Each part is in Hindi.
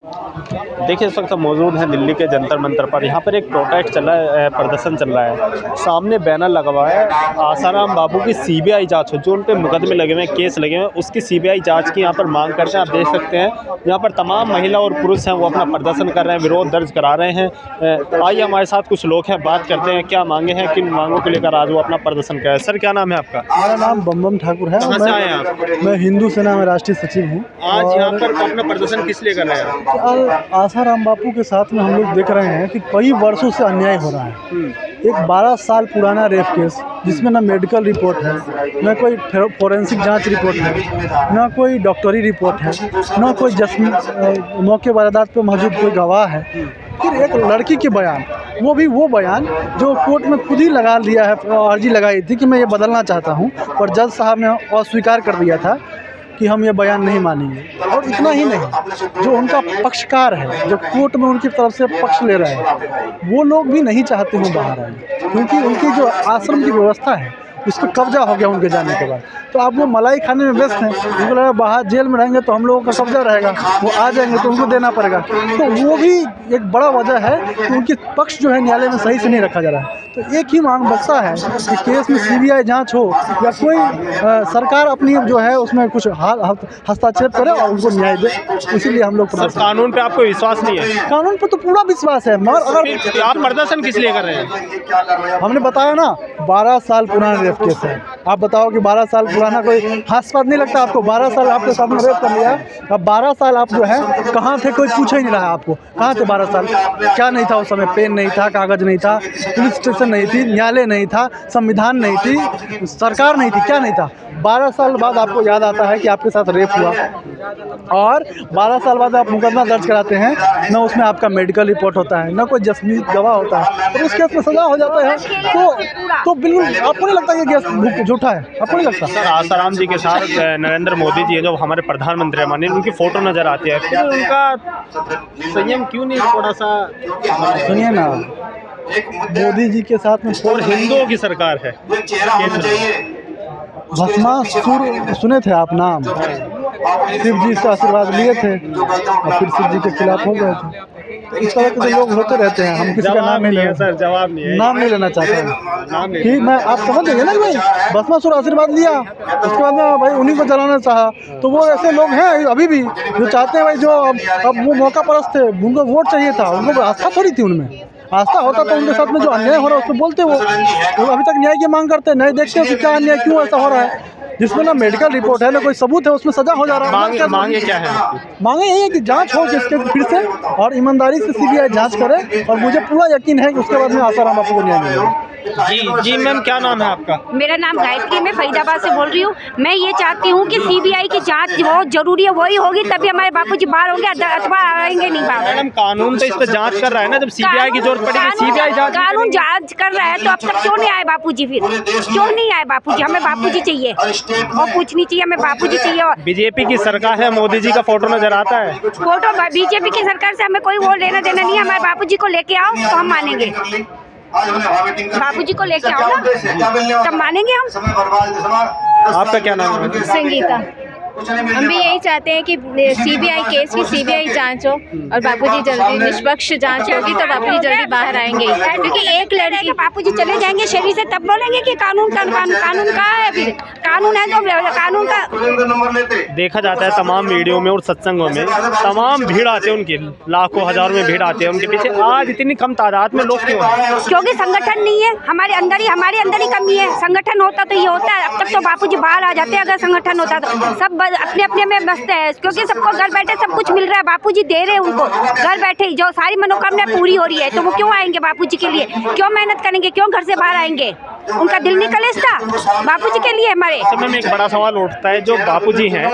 देखिए, इस वक्त हम मौजूद हैं दिल्ली के जंतर मंतर पर। यहाँ पर एक प्रोटेस्ट चल रहा है, प्रदर्शन चल रहा है। सामने बैनर लगा हुआ है, आसाराम बापू की सीबीआई जांच हो। जो उन पे मुकदमे लगे हुए हैं, केस लगे हुए हैं, उसकी सीबीआई जांच की यहाँ पर मांग करते हैं। आप देख सकते हैं यहाँ पर तमाम महिला और पुरुष हैं, वो अपना प्रदर्शन कर रहे हैं, विरोध दर्ज करा रहे हैं। आइए हमारे साथ कुछ लोग हैं, बात करते हैं क्या मांगे हैं, किन मांगों को लेकर आज वो अपना प्रदर्शन कर रहे हैं। सर, क्या नाम है आपका? मेरा नाम बम ठाकुर है। कहाँ से आए हैं आप? मैं हिंदू सेना में राष्ट्रीय सचिव हूँ। आज यहाँ पर अपना प्रदर्शन किस लिए कर रहे हैं? आसाराम बापू के साथ में हम लोग देख रहे हैं कि कई वर्षों से अन्याय हो रहा है। एक 12 साल पुराना रेप केस जिसमें ना मेडिकल रिपोर्ट है, ना कोई फोरेंसिक जांच रिपोर्ट है, ना कोई डॉक्टरी रिपोर्ट है, ना कोई मौके वारदात पे मौजूद कोई गवाह है। फिर एक लड़की के बयान, वो भी वो बयान जो कोर्ट में खुद ही लगा लिया है, अर्जी लगाई थी कि मैं ये बदलना चाहता हूँ, और जज साहब ने अस्वीकार कर दिया था कि हम ये बयान नहीं मानेंगे। और इतना ही नहीं, जो उनका पक्षकार है, जो कोर्ट में उनकी तरफ से पक्ष ले रहे हैं, वो लोग भी नहीं चाहते हैं बाहर आए, क्योंकि उनकी जो आश्रम की व्यवस्था है उस पर कब्जा हो गया उनके जाने के बाद। तो अब वो मलाई खाने में व्यस्त हैं। उनको लगा बाहर जेल में रहेंगे तो हम लोगों का कब्जा रहेगा, वो आ जाएंगे तो उनको देना पड़ेगा। तो वो भी एक बड़ा वजह है कि उनके पक्ष जो है न्यायालय में सही से नहीं रखा जा रहा है। तो एक ही मांग बचता है कि केस में सीबीआई जांच हो, या कोई सरकार अपनी जो है उसमें कुछ हस्तक्षेप करे और उनको न्याय दे। इसीलिए हम लोग कानून पे आपको विश्वास नहीं है? कानून पर तो पूरा विश्वास है, मगर अगर आप प्रदर्शन किस लिए कर रहे हैं? हमने बताया ना, 12 साल पुराना रेप केस है। आप बताओ कि 12 साल पुराना कोई हास्यास्पद नहीं लगता आपको? 12 साल आपके सामने रेप कर लिया, अब 12 साल आप जो है कहाँ थे, कोई पूछ ही नहीं रहा आपको। कहाँ थे 12 साल? क्या नहीं था उस समय? पेन नहीं था, कागज़ नहीं था, पुलिस स्टेशन नहीं थी, न्यायालय नहीं था, संविधान नहीं थी, सरकार नहीं थी, क्या नहीं था? 12 साल बाद आपको याद आता है कि आपके साथ रेप हुआ, और 12 साल बाद आप मुकदमा दर्ज कराते हैं, ना उसमें आपका मेडिकल रिपोर्ट होता है, ना कोई जस्मी गवाह होता है, और उस केस में सजा हो जाता है। तो बिल्कुल आपको नहीं लगता ये केस झूठा है? आपको नहीं लगता? सर, आसाराम जी के साथ नरेंद्र मोदी जी हैं, जो हमारे प्रधानमंत्री हैं, माननीय, उनकी फ़ोटो नज़र आती है, फिर उनका संयम क्यों नहीं थोड़ा सा? सुनिए ना, मोदी जी के साथ में और हिंदुओं की सरकार है, भस्मासुर सुने थे आप नाम? शिव जी से आशीर्वाद लिए थे और फिर शिव जी के खिलाफ हो गए थे। इस तरह के जो लोग होते रहते हैं, हम किसी का नाम नहीं लेना, सर जवाब नहीं है, नाम नहीं लेना चाहते हैं कि मैं, आप समझ गए ना भाई, भस्मासुर आशीर्वाद लिया, उसके बाद में भाई उन्हीं को जलाना चाहा। तो वो ऐसे लोग हैं अभी भी जो चाहते हैं भाई, जो अब वो मौका परस्त थे, उनको वोट चाहिए था, उनको आस्था थोड़ी थी। उनमें आस्था होता तो उनके साथ में जो अन्याय हो रहा है उस पर बोलते। वो अभी तक न्याय की मांग करते हैं, नहीं देखते हो कि क्या अन्याय, क्यों ऐसा हो रहा है, जिसमें ना मेडिकल रिपोर्ट है, ना कोई सबूत है, उसमें सजा हो जा रहा है। मांगे क्या है? मांगे यही है कि जांच हो जिसके फिर से, और ईमानदारी से सीबीआई जांच करे, और मुझे पूरा यकीन है कि उसके बाद में आसाराम बापू को न्याय मिलेगा। जी मैम, क्या नाम है आपका? मेरा नाम गायत्री, मैं फरीदाबाद से बोल रही हूँ। मैं ये चाहती हूँ कि सीबीआई की जांच बहुत जरूरी है, वही होगी तभी हमारे बापूजी बाहर होंगे, अथवा आएंगे नहीं बाहर। मैडम, कानून तो इस पर जांच कर रहा है ना, जब सीबीआई की जरूरत पड़ेगी सीबीआई जांच। कानून जांच कर रहा है तो अब तक क्यों नहीं आए बापूजी? फिर क्यों नहीं आए बापूजी? हमें बापूजी चाहिए, और कुछ नहीं चाहिए, हमें बापूजी चाहिए। और बीजेपी की सरकार है, मोदी जी का फोटो नजर आता है। फोटो बीजेपी की सरकार से हमें कोई वो लेना देना नहीं है। हमारे बापूजी को लेके आओ तो हम मानेंगे, बापूजी को लेके आओ ना तब मानेंगे हम। आपका क्या नाम है? संगीता। हम भी यही चाहते हैं कि सीबीआई केस की सीबीआई जांच हो, और बापूजी जल्दी निष्पक्ष जांच होगी तो बापूजी जल्दी बाहर आएंगे। क्योंकि एक लड़की, बापूजी चले जाएंगे शरीर से, तब बोलेंगे कि कानून कहाँ है? फिर कानून है तो कानून का देखा जाता है तमाम वीडियो में और सत्संगों में तमाम भीड़ आते हैं, उनकी लाखों हजारों में भीड़ आते हैं उनके पीछे। आज इतनी कम तादाद में लोग क्यों हैं? क्योंकि संगठन नहीं है हमारे अंदर ही कमी है। संगठन होता तो ये होता है, अब तक तो बापूजी बाहर आ जाते हैं। अगर संगठन होता तो सब अपने अपने में व्यस्त है, क्योंकि सबको घर बैठे सब कुछ मिल रहा है। बापूजी दे रहे हैं उनको घर बैठे, जो सारी मनोकामना पूरी हो रही है, तो वो क्यों आएंगे बापूजी के लिए? क्यों मेहनत करेंगे? क्यों घर से बाहर आएंगे? उनका दिल नहीं कलेजता बापूजी के लिए हमारे? समय में एक बड़ा सवाल उठता है, जो बापूजी हैं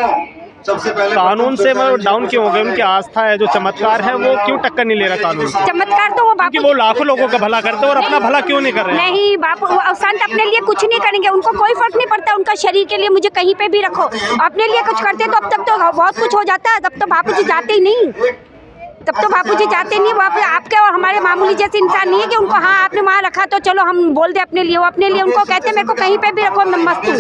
कानून से डाउन क्यों हो गए? उनकी आस्था है, जो चमत्कार है, वो क्यों टक्कर नहीं ले रहा कानून से? चमत्कार तो वो बापू, वो लाखों लोगों का भला करते हैं और अपना भला क्यों नहीं कर रहे? नहीं, बापू संत अपने लिए कुछ नहीं करेंगे, उनको कोई फर्क नहीं पड़ता। उनका शरीर के लिए मुझे कहीं पे भी रखो, अपने लिए कुछ करते तो अब तक तो बहुत कुछ हो जाता है, तब तो बापू जी जाते ही नहीं। तब तो बापूजी चाहते नहीं, वो आपके और हमारे मामूली जैसे इंसान नहीं है कि उनको हाँ आपने वहाँ रखा तो चलो हम बोल दे अपने लिए, वो अपने लिए उनको कहते मेरे को कहीं पे भी रखो मैं मस्त हूँ।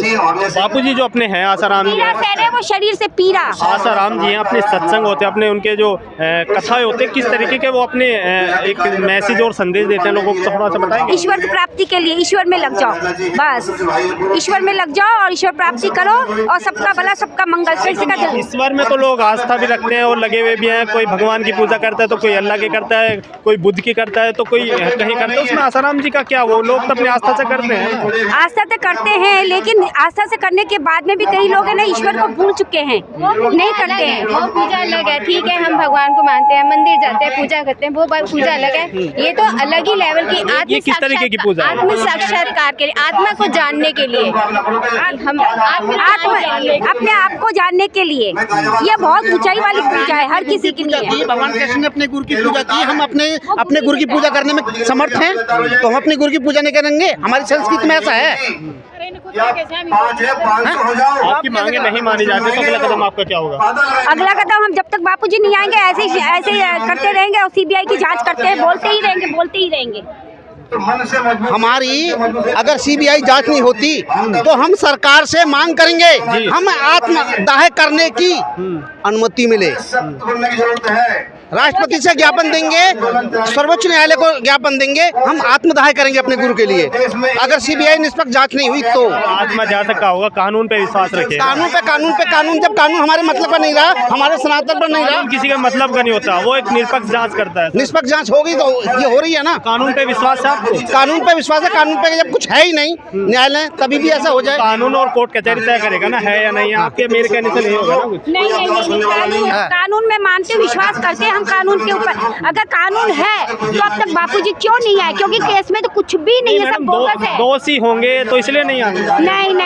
बापूजी जो अपने हैं आसाराम जी, पीरा सह रहे वो शरीर से पीरा। आसाराम जी हैं, अपने सत्संग होते हैं, अपने उनके जो कथाएं होते हैं, किस तरीके के वो अपने एक मैसेज और संदेश देते हैं लोगों को, थोड़ा सा बताएंगे? ईश्वर की प्राप्ति के लिए ईश्वर में लग जाओ, बस ईश्वर में लग जाओ और ईश्वर प्राप्ति करो और सबका भला सबका मंगल। ईश्वर में तो लोग आस्था भी रखते हैं और लगे हुए भी हैं, कोई भगवान की पूजा करता है तो कोई अल्लाह की करता है, कोई बुद्ध की करता है तो कोई कहीं करता है, उसमें आसाराम जी का क्या, वो लोग तो अपनी आस्था से करते हैं। आस्था से करते हैं, लेकिन आस्था से करने के बाद में भी कई लोग है ना ईश्वर को भूल चुके हैं, नहीं करते हैं। वो पूजा अलग है, ठीक है, हम भगवान को मानते हैं, मंदिर जाते हैं, पूजा करते हैं, वो पूजा अलग है। ये तो अलग ही लेवल की ये किस तरीके की पूजा है? आत्म साक्षात्कार के लिए, आत्मा को जानने के लिए, हम अपने आप को जानने के लिए, ये बहुत ऊंचाई वाली पूजा है हर किसी के लिए। भगवान कृष्ण ने अपने गुरु की पूजा की, हम अपने गुरु की पूजा करने में समर्थ हैं, तो हम अपनी गुरु की पूजा नहीं करेंगे? हमारी संस्कृति में ऐसा है। आपकी मांगे नहीं मानी जाती तो अगला कदम आपका क्या होगा? अगला कदम हम जब तक बापूजी नहीं आएंगे ऐसे करते रहेंगे और सीबीआई की जांच करते हैं, बोलते ही रहेंगे। हमारी अगर सीबीआई जांच नहीं होती तो हम सरकार से मांग करेंगे, हम आत्मदाह करने की अनुमति मिले। राष्ट्रपति से ज्ञापन देंगे, सर्वोच्च न्यायालय को ज्ञापन देंगे, हम आत्मदाह करेंगे अपने गुरु के लिए। अगर सीबीआई निष्पक्ष जांच नहीं हुई तो आत्मा जा सकता होगा। कानून पे विश्वास रखें। कानून जब कानून हमारे मतलब का नहीं रहा, हमारे सनातन पर नहीं रहा, किसी का मतलब का नहीं होता, वो एक निष्पक्ष जांच करता है। निष्पक्ष जांच होगी तो ये हो रही है ना। कानून पे विश्वास है आपको? कानून पे विश्वास है। कानून पे जब कुछ है ही नहीं न्यायालय, तभी भी ऐसा हो जाए। कानून और कोर्ट कचहरी तय करेगा ना है या नहीं, आपके मेरे कहने से नहीं होगा ना कुछ। नहीं, कानून में मानते विश्वास करते हैं हम कानून के ऊपर। अगर कानून है तो अब तक बापूजी क्यों नहीं आए? क्योंकि केस में तो कुछ भी नहीं है, सब बोगस है। दोषी होंगे तो इसलिए नहीं आएंगे।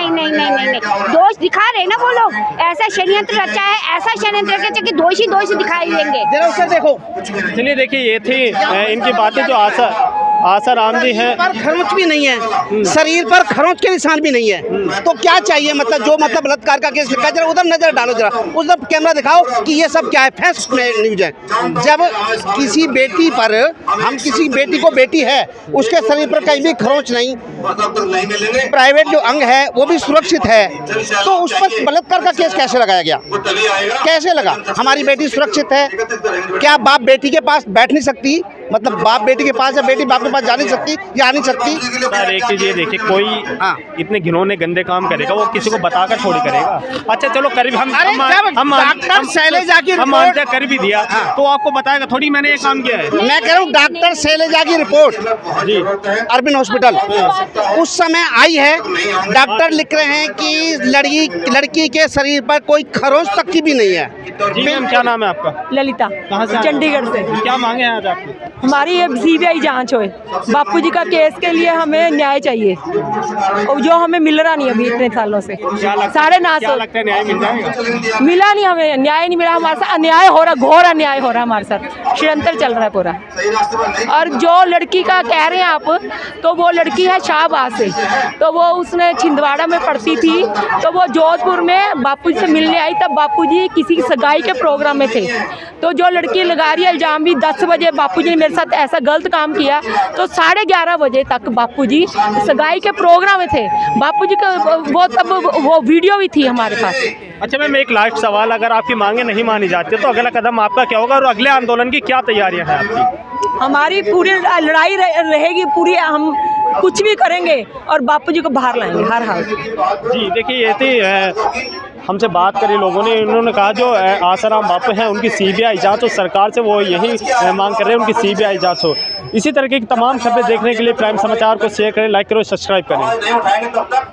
नहीं, दोष दिखा रहे ना वो लोग, ऐसा षड्यंत्र रचा है, ऐसा षड्यंत्र रचा कि दोषी दिखाई देंगे। जरा उसे देखो। चलिए देखिए, ये थी इनकी बातें जो आसाराम जी हैं। पर खरोंच भी नहीं है, शरीर पर खरोंच के निशान भी नहीं है, तो क्या चाहिए? मतलब जो बलात्कार का केस लिखा, जरा उधर नजर डालो, जरा उधर कैमरा दिखाओ कि ये सब क्या है। फैक्ट न्यूज है। जब किसी बेटी पर, हम किसी बेटी को बेटी है, उसके शरीर पर कहीं भी खरोंच नहीं, प्राइवेट जो अंग है वो भी सुरक्षित है, तो उस पर बलात्कार का केस कैसे लगाया गया? कैसे लगा? हमारी बेटी सुरक्षित है। क्या बाप बेटी के पास बैठ नहीं सकती? मतलब बाप बेटी के पास या बेटी बाप के पास जा नहीं सकती या आ नहीं सकती? सर एक चीज ये देखिए, कोई इतने घिनौने गंदे काम करेगा वो किसी को बताकर थोड़ी करेगा। अच्छा चलो कर भी हम डॉक्टर शैलेजा की हम मानते कर भी दिया तो आपको बताएगा थोड़ी मैंने ये काम किया है। मैं कह रहा हूँ डॉक्टर शैलेजा की रिपोर्ट जी अरविंद हॉस्पिटल उस समय आई है। डॉक्टर लिख रहे हैं कि लड़की के शरीर पर कोई खरोंच तक की भी नहीं है। जी मैम, क्या नाम है आपका? ललिता। कहाँ से? चंडीगढ़ से। क्या मांगे हैं आज आपकी? हमारी एक सीबीआई जांच होए, बापूजी का केस के लिए हमें न्याय चाहिए और जो हमें मिल रहा नहीं अभी इतने सालों से। साढ़े 9 लगता है न्याय मिल जाएगा? मिला नहीं, हमें न्याय नहीं मिला। हमारे साथ अन्याय हो रहा, घोर अन्याय हो रहा है हमारे साथ, षड्यंत्र चल रहा है पूरा। और जो लड़की का कह रहे हैं आप, तो वो लड़की है शाहबाद से, तो वो उसने छिंदवाड़ा में पढ़ती थी, तो वो जोधपुर में बापूजी से मिलने आई, तब बापूजी किसी सगाई के प्रोग्राम में थे। तो जो लड़की लगा रही है इल्जाम भी 10 बजे बापूजी ने मेरे साथ ऐसा गलत काम किया, तो 11:30 बजे तक बापूजी सगाई के प्रोग्राम में थे। बापूजी का वो तब वो वीडियो भी थी हमारे पास। अच्छा मैम, एक लास्ट सवाल, अगर आपकी मांगे नहीं मानी जाती तो अगला कदम आपका क्या होगा और अगले आंदोलन की क्या तैयारियां हैं आपकी? हमारी पूरी लड़ाई रहेगी पूरी, हम कुछ भी करेंगे और बापूजी को बाहर लाएंगे हर हाल। जी देखिए, ये थी हमसे बात करी लोगों ने, इन्होंने कहा जो आसाराम बापू हैं उनकी सीबीआई जांच हो, सरकार से वो यही मांग कर रहे हैं उनकी सीबीआई जांच हो। इसी तरह की तमाम खबरें देखने के लिए प्राइम समाचार को शेयर करें, लाइक करें, सब्सक्राइब करें।